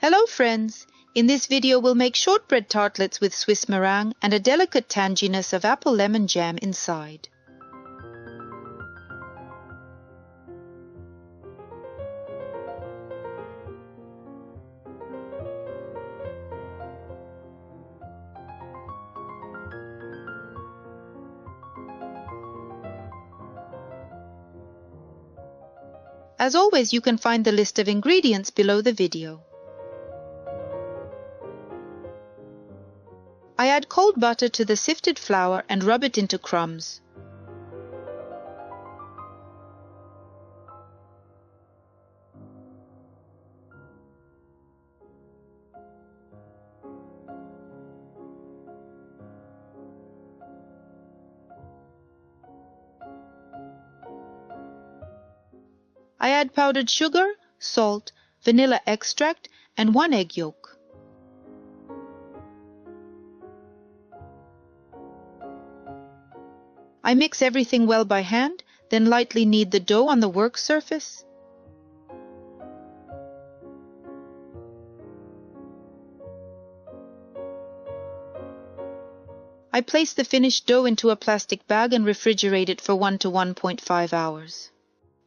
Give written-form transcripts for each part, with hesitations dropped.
Hello friends! In this video we'll make shortbread tartlets with Swiss meringue and a delicate tanginess of apple lemon jam inside. As always, you can find the list of ingredients below the video. I add cold butter to the sifted flour and rub it into crumbs. I add powdered sugar, salt, vanilla extract, and 1 egg yolk. I mix everything well by hand, then lightly knead the dough on the work surface. I place the finished dough into a plastic bag and refrigerate it for 1 to 1.5 hours.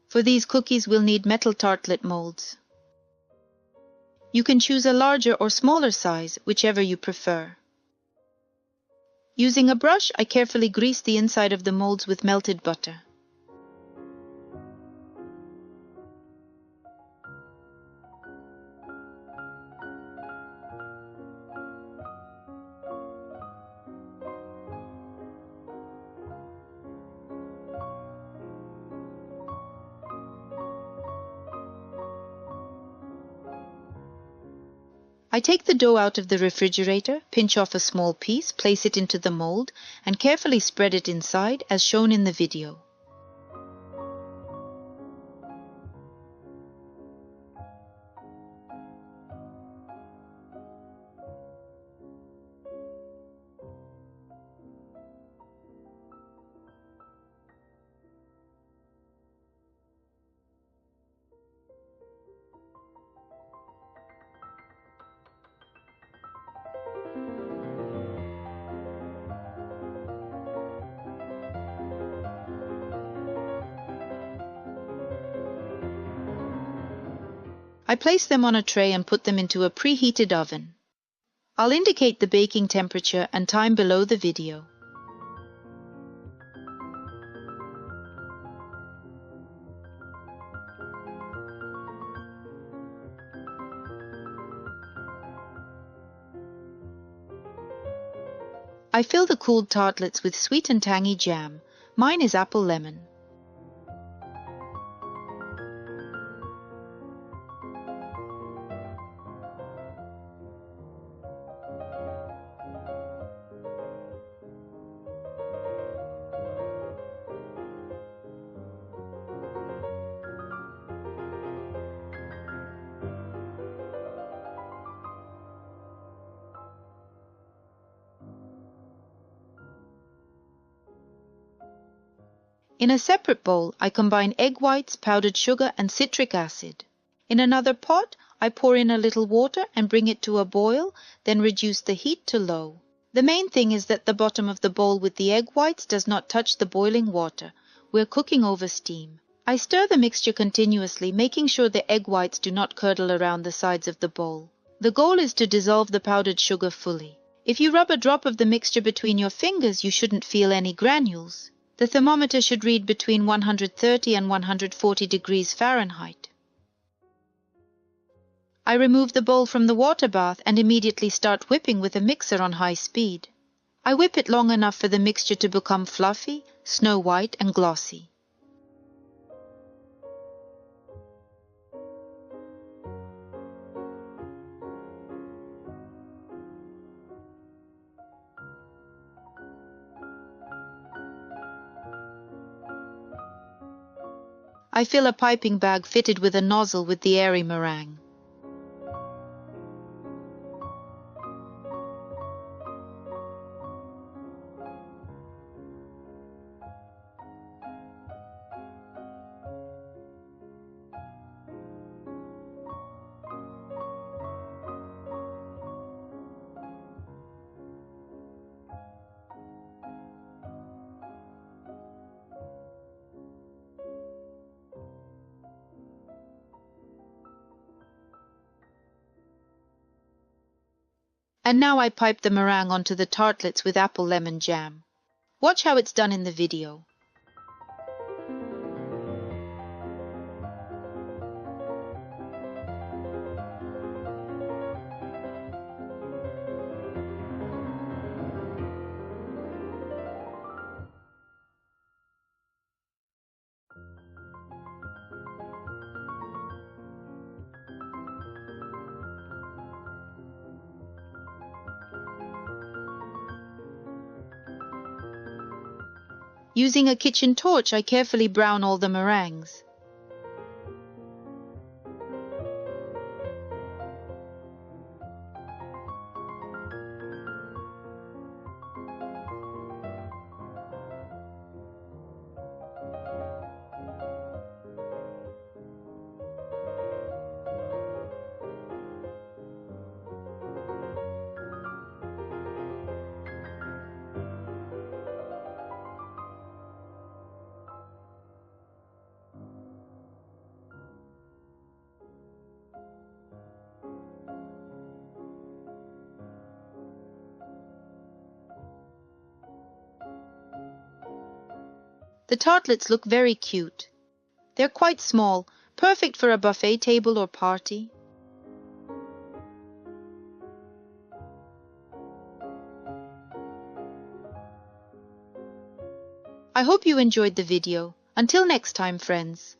For these cookies, we'll need metal tartlet molds. You can choose a larger or smaller size, whichever you prefer. Using a brush, I carefully grease the inside of the molds with melted butter. I take the dough out of the refrigerator, pinch off a small piece, place it into the mold, and carefully spread it inside as shown in the video. I place them on a tray and put them into a preheated oven. I'll indicate the baking temperature and time below the video. I fill the cooled tartlets with sweet and tangy jam. Mine is apple lemon. In a separate bowl, I combine egg whites, powdered sugar, and citric acid. In another pot, I pour in a little water and bring it to a boil, then reduce the heat to low. The main thing is that the bottom of the bowl with the egg whites does not touch the boiling water. We're cooking over steam. I stir the mixture continuously, making sure the egg whites do not curdle around the sides of the bowl. The goal is to dissolve the powdered sugar fully. If you rub a drop of the mixture between your fingers, you shouldn't feel any granules. The thermometer should read between 130 and 140 degrees Fahrenheit. I remove the bowl from the water bath and immediately start whipping with a mixer on high speed. I whip it long enough for the mixture to become fluffy, snow white, and glossy. I fill a piping bag fitted with a nozzle with the airy meringue. And now I pipe the meringue onto the tartlets with apple lemon jam. Watch how it's done in the video. Using a kitchen torch, I carefully brown all the meringues. The tartlets look very cute. They're quite small, perfect for a buffet table or party. I hope you enjoyed the video. Until next time, friends.